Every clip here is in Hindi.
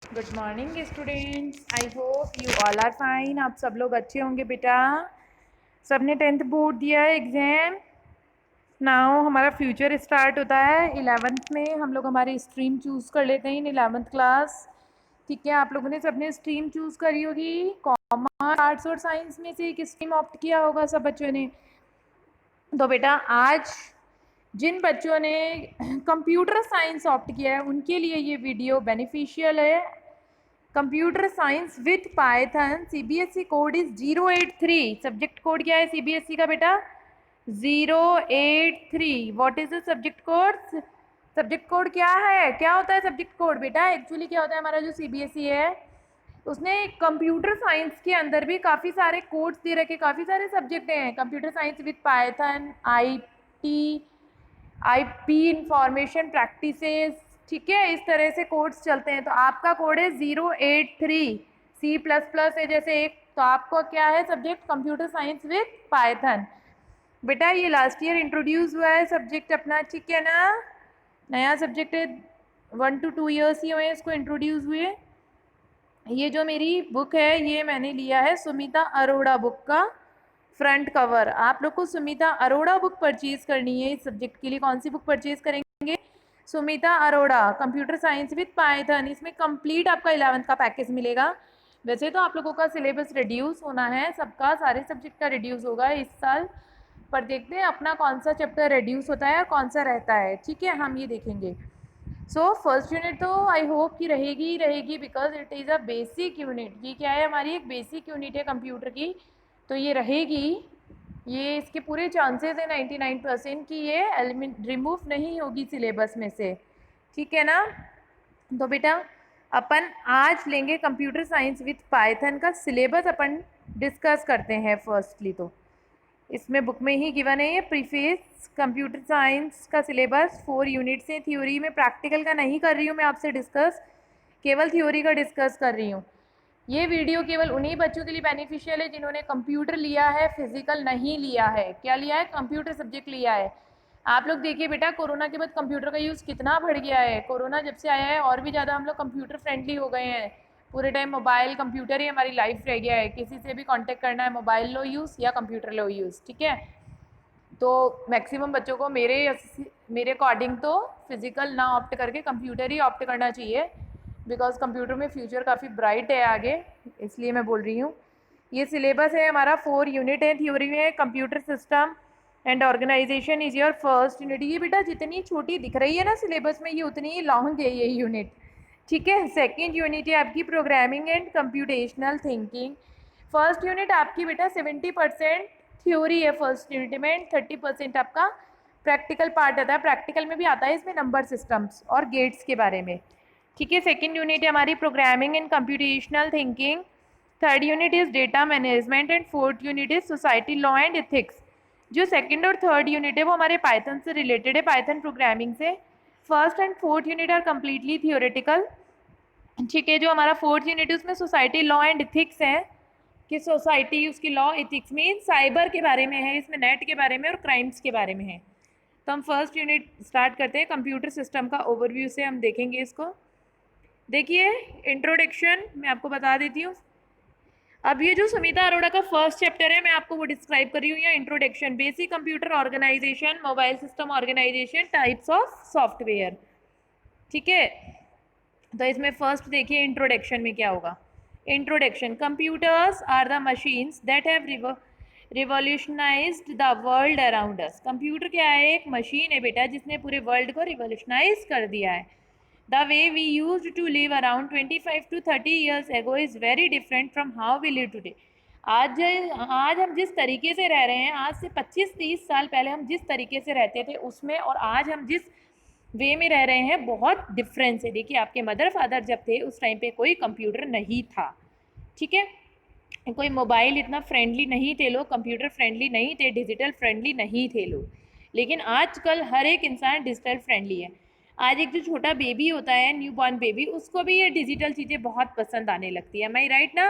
Good morning students, I hope you all are fine. आप सब लोग अच्छे होंगे बेटा। सबने 10th बोर्ड दिया है एग्ज़ाम। नाउ हमारा फ्यूचर स्टार्ट होता है 11th में। हम लोग हमारी स्ट्रीम चूज़ कर लेते हैं इन 11th क्लास। ठीक है, आप लोगों ने सबने स्ट्रीम चूज़ करी होगी। कॉमर्स, आर्ट्स और साइंस में से एक स्ट्रीम ऑप्ट किया होगा सब बच्चों ने। तो बेटा आज जिन बच्चों ने कंप्यूटर साइंस ऑप्ट किया है उनके लिए ये वीडियो बेनिफिशियल है। Computer science with Python, CBSE code is 083। Subject code क्या है सीबीएसई का बेटा? 083। What is the subject code? Subject code क्या है? क्या होता है सब्जेक्ट कोड बेटा? एक्चुअली क्या होता है, हमारा जो सीबीएसई है उसने कंप्यूटर साइंस के अंदर भी काफ़ी सारे कोड्स दे रखे, काफ़ी सारे सब्जेक्ट हैं। Computer science with Python, IP information practices, ठीक है, इस तरह से कोड्स चलते हैं। तो आपका कोड है 083। C++ है जैसे एक, तो आपको क्या है subject? Computer science with Python. बेटा ये लास्ट ईयर इंट्रोड्यूस हुआ है सब्जेक्ट अपना, ठीक है ना? नया सब्जेक्ट है, 1 to 2 ईयर्स ही हुए हैं इसको इंट्रोड्यूस हुए। ये जो मेरी बुक है ये मैंने लिया है सुमिता अरोड़ा बुक का फ्रंट कवर। आप लोग को सुमिता अरोड़ा बुक परचेज करनी है इस सब्जेक्ट के लिए। कौन सी बुक परचेज करेंगे? Sumita Arora computer science with Python. इसमें कंप्लीट आपका 11th का पैकेज मिलेगा। वैसे तो आप लोगों का सिलेबस रिड्यूस होना है, सबका सारे सब्जेक्ट का रिड्यूस होगा इस साल, पर देखते हैं अपना कौन सा चैप्टर रिड्यूस होता है और कौन सा रहता है। ठीक है, हम ये देखेंगे। सो फर्स्ट यूनिट तो आई होप कि रहेगी ही रहेगी, because it is a basic unit. ये क्या है, हमारी एक बेसिक यूनिट है कंप्यूटर की, तो ये रहेगी। ये इसके पूरे चांसेस है 99% कि ये एलिमेंट रिमूव नहीं होगी सिलेबस में से, ठीक है ना? तो बेटा अपन आज लेंगे कंप्यूटर साइंस विथ पाइथन का सिलेबस, अपन डिस्कस करते हैं। फर्स्टली तो इसमें बुक में ही गिवन है ये प्रीफेस। कंप्यूटर साइंस का सिलेबस 4 यूनिट से, थ्योरी में प्रैक्टिकल का नहीं कर रही हूँ मैं आपसे डिस्कस, केवल थ्योरी का डिस्कस कर रही हूँ। ये वीडियो केवल उन्हीं बच्चों के लिए बेनिफिशियल है जिन्होंने कंप्यूटर लिया है, फिजिकल नहीं लिया है। क्या लिया है? कंप्यूटर सब्जेक्ट लिया है। आप लोग देखिए बेटा, कोरोना के बाद कंप्यूटर का यूज़ कितना बढ़ गया है। कोरोना जब से आया है और भी ज़्यादा हम लोग कंप्यूटर फ्रेंडली हो गए हैं। पूरे टाइम मोबाइल कंप्यूटर ही हमारी लाइफ रह गया है। किसी से भी कांटेक्ट करना है, मोबाइल लो यूज़ या कंप्यूटर लो यूज़, ठीक है? तो मैक्सिमम बच्चों को मेरे अकॉर्डिंग तो फिज़िकल ना ऑप्ट करके कंप्यूटर ही ऑप्ट करना चाहिए, बिकॉज कंप्यूटर में फ्यूचर काफ़ी ब्राइट है आगे, इसलिए मैं बोल रही हूँ। ये सिलेबस है हमारा, 4 यूनिट है। थ्योरी में computer system and organisation is your first unit. ये बेटा जितनी छोटी दिख रही है ना सिलेबस में, ये उतनी ही लॉन्ग है ये यूनिट, ठीक है? सेकेंड यूनिट है आपकी programming and computational thinking. First unit आपकी बेटा 70% थ्योरी है फर्स्ट यूनिट में, 30% आपका प्रैक्टिकल पार्ट आता है। प्रैक्टिकल में भी आता है इसमें नंबर सिस्टम्स और गेट्स के बारे में, ठीक है? सेकेंड यूनिट है हमारी programming and computational thinking. Third unit is data management and fourth unit is society law and ethics. जो सेकेंड और थर्ड यूनिट है वो हमारे पाइथन से रिलेटेड है, पाइथन प्रोग्रामिंग से। First and fourth unit are completely theoretical, ठीक है? जो हमारा फोर्थ यूनिट है उसमें सोसाइटी लॉ एंड इथिक्स है, कि सोसाइटी उसकी लॉ इथिक्स मीन साइबर के बारे में है, इसमें नेट के बारे में और क्राइम्स के बारे में है। तो हम फर्स्ट यूनिट स्टार्ट करते हैं। कंप्यूटर सिस्टम का ओवरव्यू से हम देखेंगे इसको। देखिए इंट्रोडक्शन मैं आपको बता देती हूँ। अब ये जो सुमिता अरोड़ा का फर्स्ट चैप्टर है मैं आपको वो डिस्क्राइब कर रही हूँ। या introduction, basic computer organisation, mobile system organisation, types of software, ठीक है? तो इसमें फर्स्ट देखिए इंट्रोडक्शन में क्या होगा। Introduction, computers are the machines that have revolutionised the world around us. Computer क्या है? एक मशीन है बेटा जिसने पूरे वर्ल्ड को रिवॉल्यूशनाइज कर दिया है। The way we use to live around 25 to 30 years ago is very different from how we live today. आज हम जिस तरीके से रह रहे हैं, आज से 25-30 साल पहले हम जिस तरीके से रहते थे उसमें और आज हम जिस वे में रह रहे हैं बहुत डिफरेंस है। देखिए आपके मदर फादर जब थे उस टाइम पे कोई कंप्यूटर नहीं था, ठीक है? कोई मोबाइल इतना फ्रेंडली नहीं थे लोग, कंप्यूटर फ्रेंडली नहीं थे, डिजिटल फ्रेंडली नहीं थे लोग। लेकिन आजकल हर एक इंसान डिजिटल फ्रेंडली है। आज एक जो छोटा बेबी होता है, न्यू बॉर्न बेबी, उसको भी ये डिजिटल चीज़ें बहुत पसंद आने लगती है। मैं राइट ना?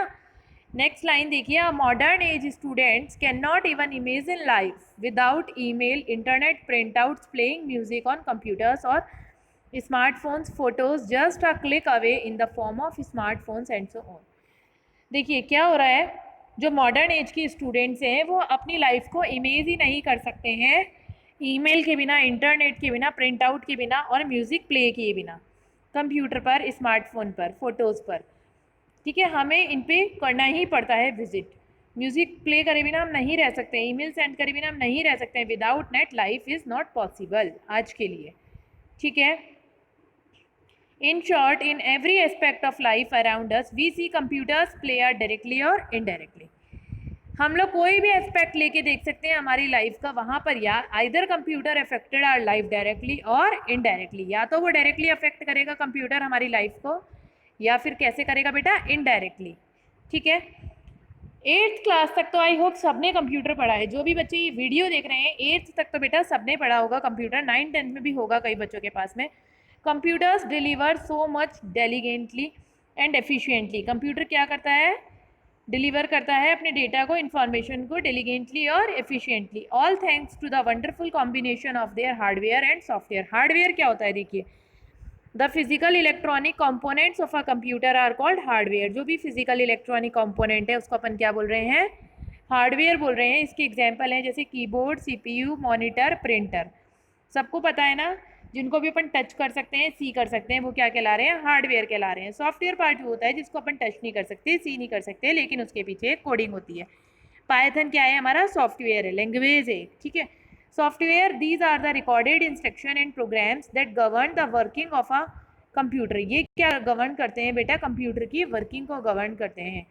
नेक्स्ट लाइन देखिए, modern age students can not even imagine life without email, internet, printouts, playing music on computers और smartphones photos just a click away in the form of smartphones and so on. देखिए क्या हो रहा है, जो मॉडर्न एज की स्टूडेंट्स हैं वो अपनी लाइफ को इमेज ही नहीं कर सकते हैं ईमेल के बिना, इंटरनेट के बिना, प्रिंट आउट के बिना और म्यूज़िक प्ले किए बिना, कंप्यूटर पर, स्मार्टफोन पर, फोटोज़ पर। ठीक है, हमें इन पे करना ही पड़ता है विजिट। म्यूज़िक प्ले करे बिना हम नहीं रह सकते, ईमेल सेंड करे बिना हम नहीं रह सकते। Without net life is not possible आज के लिए। ठीक है, In short, in every aspect of life around us, we see computers play a directly or indirectly. हम लोग कोई भी एस्पेक्ट लेके देख सकते हैं हमारी लाइफ का, वहाँ पर या either computer affected our life directly और इनडायरेक्टली। या तो वो डायरेक्टली अफेक्ट करेगा कंप्यूटर हमारी लाइफ को, या फिर कैसे करेगा बेटा, इनडायरेक्टली। ठीक है, 8th क्लास तक तो आई होप सबने कंप्यूटर पढ़ा है। जो भी बच्चे ये वीडियो देख रहे हैं 8th तक तो बेटा सबने पढ़ा होगा कंप्यूटर। 9th 10th में भी होगा कई बच्चों के पास में। Computers deliver so much diligently and efficiently. Computer क्या करता है, डिलीवर करता है अपने डेटा को, इन्फॉर्मेशन को डेलीगेंटली और efficiently, all thanks to the wonderful combination of their hardware and software. Hardware क्या होता है देखिए, the physical electronic components of a computer are called hardware. जो भी फिजिकल इलेक्ट्रॉनिक कंपोनेंट है उसको अपन क्या बोल रहे हैं, हार्डवेयर बोल रहे हैं। इसके एग्जांपल हैं जैसे कीबोर्ड, सीपीयू, मॉनिटर, प्रिंटर। सबको पता है ना, जिनको भी अपन टच कर सकते हैं, सी कर सकते हैं, वो क्या कहला रहे हैं, हार्डवेयर कहला रहे हैं। सॉफ्टवेयर पार्ट वो होता है जिसको अपन टच नहीं कर सकते, सी नहीं कर सकते, लेकिन उसके पीछे एक कोडिंग होती है। पाइथन क्या है, हमारा सॉफ्टवेयर है, लैंग्वेज है। ठीक है, software these are the recorded instruction and programs that govern the working of a computer. ये क्या गवर्न करते हैं बेटा, कंप्यूटर की वर्किंग को गवर्न करते हैं।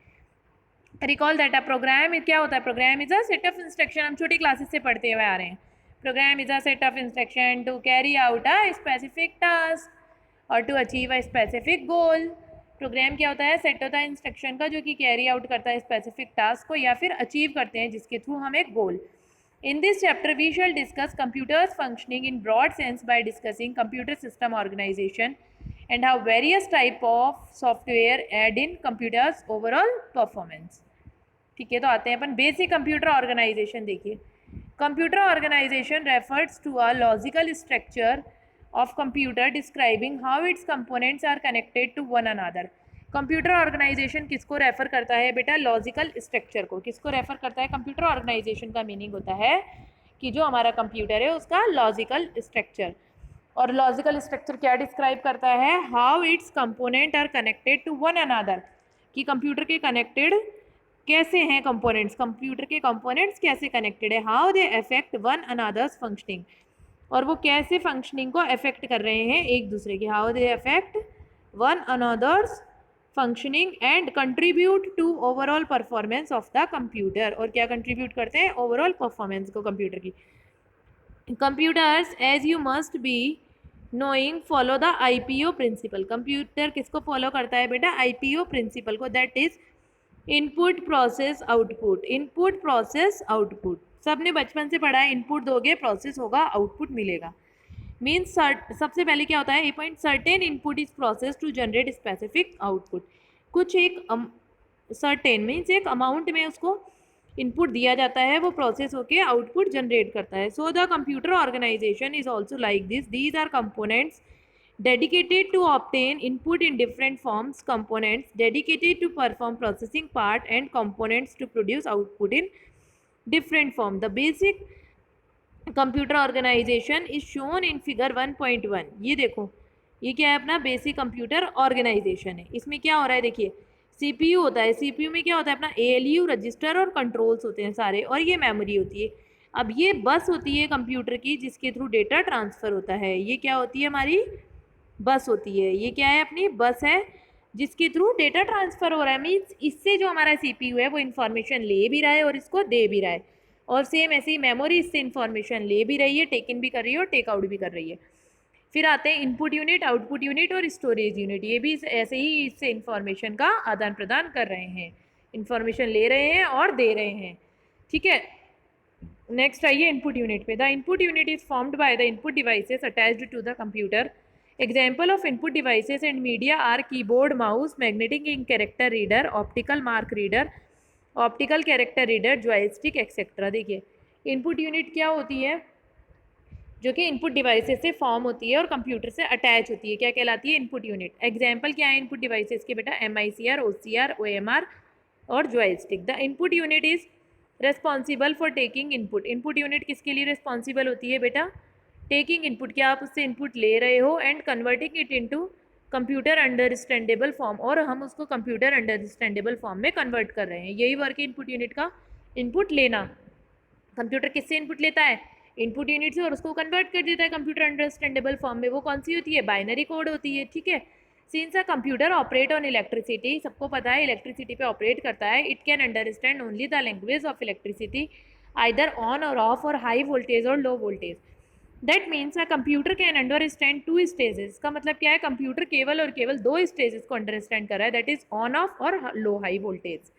रिकॉल दैट अ प्रोग्राम क्या होता है, program is a set of instruction. हम छोटी क्लासेस से पढ़ते हुए आ रहे हैं। Program is a set of instruction to carry out a specific task और to achieve a specific goal. Program क्या होता है, सेट होता है इंस्ट्रक्शन का जो कि कैरी आउट करता है स्पेसिफिक टास्क को, या फिर अचीव करते हैं जिसके थ्रू हम एक गोल। In this chapter, we shall discuss computers functioning in broad sense by discussing computer system organization and how various type of software add in computers overall performance. ठीक है, तो आते हैं अपन बेसिक कंप्यूटर ऑर्गेनाइजेशन। देखिए, computer organisation refers to a logical structure of computer describing how its components are connected to one another. Computer organisation किसको रेफर करता है बेटा, लॉजिकल स्ट्रक्चर को। किसको रेफर करता है, कंप्यूटर ऑर्गेनाइजेशन का मीनिंग होता है कि जो हमारा कंप्यूटर है उसका लॉजिकल स्ट्रक्चर। और लॉजिकल स्ट्रक्चर क्या डिस्क्राइब करता है, how its component are connected to one another, कि कंप्यूटर के कनेक्टेड कैसे हैं कंपोनेंट्स, कंप्यूटर के कंपोनेंट्स कैसे कनेक्टेड है, how they affect one another's functioning, और वो कैसे फंक्शनिंग को अफेक्ट कर रहे हैं एक दूसरे की, how they affect one another's functioning and contribute to overall performance of the computer. और क्या कंट्रीब्यूट करते हैं, ओवरऑल परफॉर्मेंस को कंप्यूटर की। Computers as you must be knowing follow the IPO principle. Computer किसको फॉलो करता है बेटा, IPO प्रिंसिपल को, that is input process output. Input process output सबने बचपन से पढ़ा है, इनपुट दोगे प्रोसेस होगा, आउटपुट मिलेगा। मीन्स सबसे पहले क्या होता है, a point, certain input is process to generate specific output. कुछ एक सर्टेन मीन्स एक अमाउंट में उसको इनपुट दिया जाता है, वो प्रोसेस होके आउटपुट जनरेट करता है। So the computer organisation is also like this, these are components dedicated to obtain input in different forms, components dedicated to perform processing part, and components to produce output in different form. The basic computer organization is shown in figure 1.1। ये देखो, ये क्या है अपना बेसिक कंप्यूटर ऑर्गेनाइजेशन है। इसमें क्या हो रहा है देखिए, CPU होता है, CPU में क्या होता है अपना ALU, रजिस्टर और कंट्रोल्स होते हैं सारे, और ये मेमोरी होती है। अब ये बस होती है कंप्यूटर की जिसके थ्रू डेटा ट्रांसफ़र होता है। ये क्या होती है, हमारी बस होती है। ये क्या है, अपनी बस है जिसके थ्रू डेटा ट्रांसफ़र हो रहा है। मीन्स इससे जो हमारा CPU है वो इन्फॉर्मेशन ले भी रहा है और इसको दे भी रहा है। और सेम ऐसे ही मेमोरी इससे इन्फॉर्मेशन ले भी रही है, टेक इन भी कर रही है और टेक आउट भी कर रही है। फिर आते हैं इनपुट यूनिट, आउटपुट यूनिट और स्टोरेज यूनिट। ये भी ऐसे ही इससे इन्फॉर्मेशन का आदान प्रदान कर रहे हैं, इन्फॉर्मेशन ले रहे हैं और दे रहे हैं। ठीक है, नेक्स्ट आइए इनपुट यूनिट पे। The input unit is formed by the input devices attached to the computer. Example of input devices and media are keyboard, mouse, magnetic ink character reader, optical mark reader, optical character reader, joystick etc. देखिए, इनपुट यूनिट क्या होती है, जो कि इनपुट डिवाइसेस से फॉर्म होती है और कंप्यूटर से अटैच होती है, क्या कहलाती है? Input unit. एग्जाम्पल क्या है इनपुट डिवाइसेस के बेटा? MICR, OCR, OMR और joystick. The input unit is responsible for taking input. Input unit किसके लिए रिस्पॉन्सिबल होती है बेटा? टेकिंग इनपुट, क्या आप उससे इनपुट ले रहे हो, and converting it into computer understandable form, और हम उसको कंप्यूटर अंडरस्टैंडेबल फॉर्म में कन्वर्ट कर रहे हैं। यही वर्क है इनपुट यूनिट का, इनपुट लेना। कंप्यूटर किससे इनपुट लेता है? इनपुट यूनिट से, और उसको कन्वर्ट कर देता है कंप्यूटर अंडरस्टैंडेबल फॉर्म में। वो कौन सी होती है? बाइनरी कोड होती है, ठीक है। Since a computer operate on electricity, सबको पता है इलेक्ट्रिसिटी पे ऑपरेट करता है, it can understand only the language of electricity, either on और ऑफ, और हाई वोल्टेज और low voltage. That means a computer can understand two stages. का मतलब क्या है? कंप्यूटर केवल और केवल दो स्टेजेस को अंडरस्टैंड कर रहा है, दैट इज ऑन ऑफ और लो हाई वोल्टेज।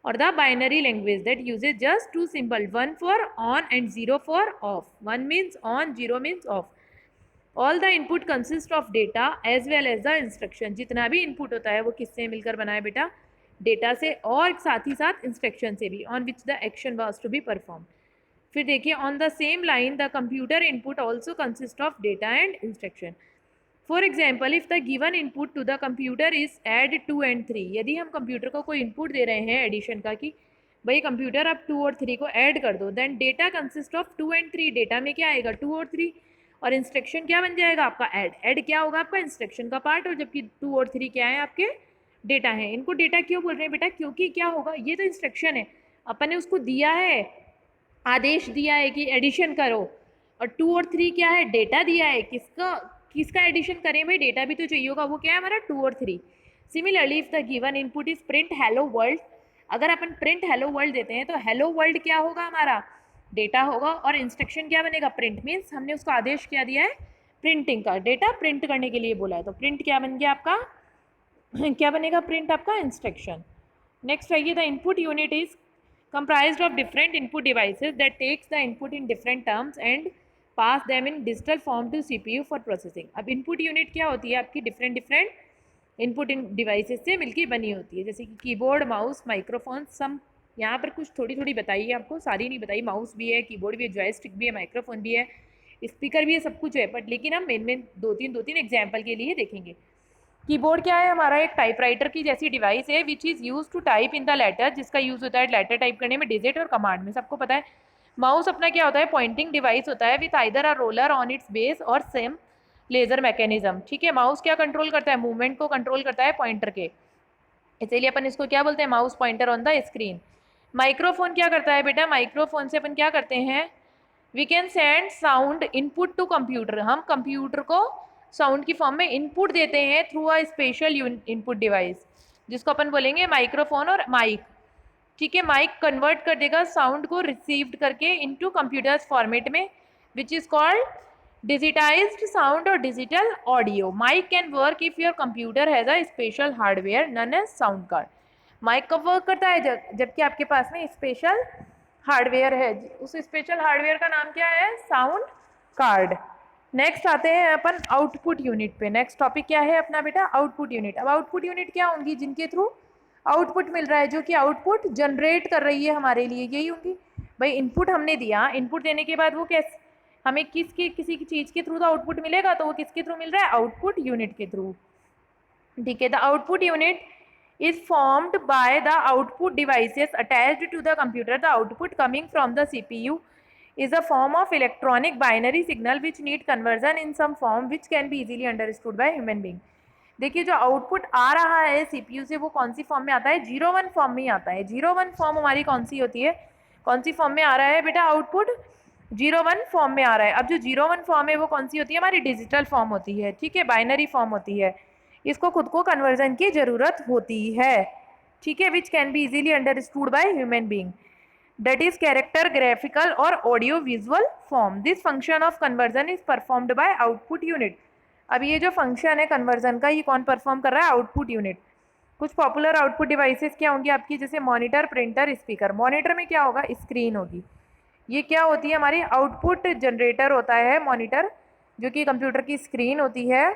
और the binary language that uses just two symbol, one for on and zero for off. One means on, zero means off. All the input consist of data as well as the instruction. जितना भी इनपुट होता है वो किससे मिलकर बना है बेटा? डेटा से, और साथ ही साथ इंस्ट्रक्शन से भी, on which the action was to be perform. फिर देखिए, on the same line the computer input also consist of data and instruction. For example, if the given input to the computer is add 2 and 3, यदि हम कंप्यूटर को कोई इनपुट दे रहे हैं एडिशन का, कि भाई कंप्यूटर आप 2 और 3 को ऐड कर दो, then data consist of 2 and 3। Data में क्या आएगा? 2 और 3, और इंस्ट्रक्शन क्या बन जाएगा आपका? ऐड। ऐड क्या होगा आपका? इंस्ट्रक्शन का पार्ट, और जबकि 2 और 3 क्या है? आपके डेटा है। इनको डेटा क्यों बोल रहे हैं बेटा? क्योंकि क्या होगा, ये तो इंस्ट्रक्शन है, अपन ने उसको दिया है, आदेश दिया है कि एडिशन करो, और 2 और 3 क्या है? डेटा दिया है। किसका किसका एडिशन करें भाई? डेटा भी तो चाहिए होगा, वो क्या है हमारा? 2 और 3। Similarly if the given input is print hello world, अगर अपन प्रिंट हेलो वर्ल्ड देते हैं तो हेलो वर्ल्ड क्या होगा हमारा? डेटा होगा, और इंस्ट्रक्शन क्या बनेगा? प्रिंट। मीन्स हमने उसको आदेश क्या दिया है? प्रिंटिंग का। डेटा प्रिंट करने के लिए बोला है, तो प्रिंट क्या बन गया आपका? क्या बनेगा प्रिंट आपका? इंस्ट्रक्शन। नेक्स्ट आइए, the input unit is comprised of different input devices that takes the input in different terms and pass them in digital form to CPU for processing। अब input unit क्या होती है आपकी? different input devices से मिलकर बनी होती है, जैसे कि कीबोर्ड, माउस, माइक्रोफोन। सम यहाँ पर कुछ थोड़ी थोड़ी बताइए आपको, सारी नहीं बताई। माउस भी है, कीबोर्ड भी है, जॉयस्टिक भी है, माइक्रोफोन भी है, स्पीकर भी है, सब कुछ है, बट लेकिन हम मेन दो तीन एग्जाम्पल के लिए देखेंगे। कीबोर्ड क्या है हमारा? एक टाइपराइटर की जैसी डिवाइस है, which is use to type in the letter, जिसका यूज़ होता है लेटर टाइप करने में, डिजिट और कमांड में, सबको पता है। माउस अपना क्या होता है? पॉइंटिंग डिवाइस होता है, with either a roller on it's base और सेम लेजर मैकेनिज्म, ठीक है। माउस क्या कंट्रोल करता है? मूवमेंट को कंट्रोल करता है पॉइंटर के, इसीलिए अपन इसको क्या बोलते हैं? Mouse pointer on the screen. Microphone क्या करता है बेटा? माइक्रोफोन से अपन क्या करते हैं? We can send sound input to computer, हम कंप्यूटर को साउंड की फॉर्म में इनपुट देते हैं through a special input device, जिसको अपन बोलेंगे माइक्रोफोन और माइक, ठीक है। माइक कन्वर्ट कर देगा साउंड को रिसीव्ड करके इनटू कंप्यूटर्स फॉर्मेट में, which is called digitized sound और digital audio. Mic can work if your computer has a special hardware known as sound card. Mic कब वर्क करता है? जबकि आपके पास में स्पेशल हार्डवेयर है, उस स्पेशल हार्डवेयर का नाम क्या है? Sound card. नेक्स्ट आते हैं अपन आउटपुट यूनिट पे। नेक्स्ट टॉपिक क्या है अपना बेटा? Output unit. अब आउटपुट यूनिट क्या होंगी? जिनके थ्रू आउटपुट मिल रहा है, जो कि आउटपुट जनरेट कर रही है हमारे लिए, यही होंगी। भाई इनपुट हमने दिया, इनपुट देने के बाद वो कैसे हमें किसी की चीज़ के थ्रू तो आउटपुट मिलेगा, तो वो किसके थ्रू मिल रहा है? आउटपुट यूनिट के थ्रू, ठीक है। The output unit is formed by the output devices attached to the computer. The output coming from the CPU is a form of electronic binary signal which need conversion in some form which can be easily understood by human being। देखिए जो आउटपुट आ रहा है CPU से, वो कौन सी फॉर्म में आता है? 0-1 फॉर्म में ही आता है। 0-1 फॉर्म हमारी कौन सी होती है? कौन सी फॉर्म में आ रहा है बेटा आउटपुट? 0-1 फॉर्म में आ रहा है। अब जो 0-1 फॉर्म है वो कौन सी होती है? हमारी डिजिटल फॉर्म होती है, ठीक है, बाइनरी फॉर्म होती है। इसको खुद को कन्वर्जन की ज़रूरत होती है, ठीक है, which can be easily understood by human being, that is character, graphical और audio visual form. This function of conversion is performed by output unit. अब ये जो फंक्शन है कन्वर्जन का, ये कौन परफॉर्म कर रहा है? Output unit. कुछ पॉपुलर आउटपुट डिवाइसेस क्या होंगी आपकी? जैसे मॉनिटर, प्रिंटर, स्पीकर। मॉनिटर में क्या होगा? स्क्रीन होगी। ये क्या होती है? हमारी आउटपुट जनरेटर होता है मॉनिटर, जो कि कंप्यूटर की स्क्रीन होती है।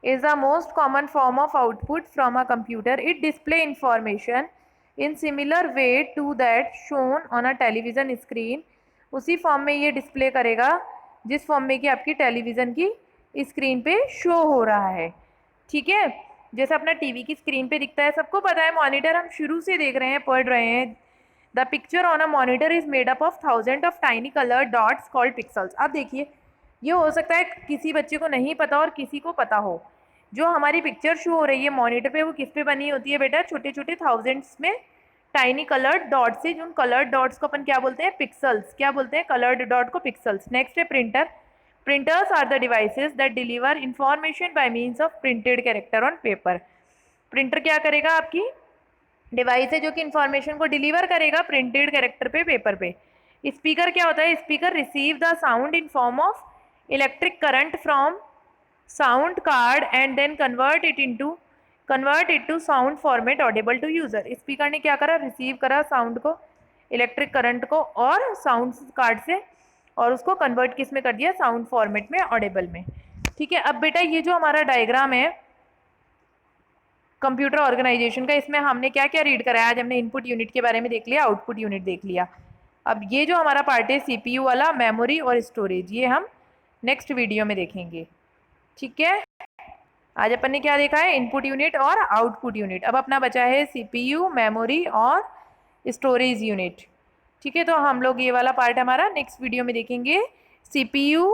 is the most common form of output from a computer. It display information in similar way to that shown on a television screen उसी फॉर्म में ये डिस्प्ले करेगा जिस फॉर्म में कि आपकी टेलीविज़न की स्क्रीन पे शो हो रहा है। ठीक है, जैसे अपना टीवी की स्क्रीन पे दिखता है, सबको पता है मॉनिटर हम शुरू से देख रहे हैं, पढ़ रहे हैं। The picture on a monitor is made up of 1000 of tiny coloured dots called pixels. अब देखिए, ये हो सकता है किसी बच्चे को नहीं पता और किसी को पता हो। जो हमारी पिक्चर शो हो रही है मॉनिटर पे, वो किस पे बनी होती है बेटा? छोटे छोटे थाउजेंड्स में टाइनी कलर्ड डॉट से। जो कलर्ड डॉट्स को अपन क्या बोलते हैं? पिक्सल्स। क्या बोलते हैं? कलर्ड डॉट को पिक्सल्स। नेक्स्ट है printer. Printers are the devices that deliver information by means of printed character on paper. Printer क्या करेगा? आपकी डिवाइस है जो कि इंफॉर्मेशन को डिलीवर करेगा प्रिंटेड कैरेक्टर पे, पेपर पे। स्पीकर क्या होता है? Speaker receive the sound in form of electric current from sound card and then convert it to sound format audible to user. Speaker ने क्या करा? रिसीव करा साउंड को, इलेक्ट्रिक करंट को और साउंड कार्ड से, और उसको कन्वर्ट किस में कर दिया? साउंड फॉर्मेट में, ऑडिबल में। ठीक है, अब बेटा ये जो हमारा डायग्राम है कंप्यूटर ऑर्गेनाइजेशन का, इसमें हमने क्या क्या रीड करा है? आज हमने इनपुट यूनिट के बारे में देख लिया, आउटपुट यूनिट देख लिया। अब ये जो हमारा पार्ट है सीपीयू वाला, मेमोरी और स्टोरेज, ये हम नेक्स्ट वीडियो में देखेंगे। ठीक है, आज अपन ने क्या देखा है? इनपुट यूनिट और आउटपुट यूनिट। अब अपना बचा है सीपीयू, मेमोरी और स्टोरेज यूनिट। ठीक है, तो हम लोग ये वाला पार्ट हमारा नेक्स्ट वीडियो में देखेंगे। सीपीयू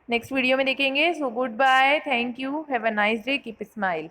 नेक्स्ट वीडियो में देखेंगे। So good bye, thank you, have a nice day, keep smile.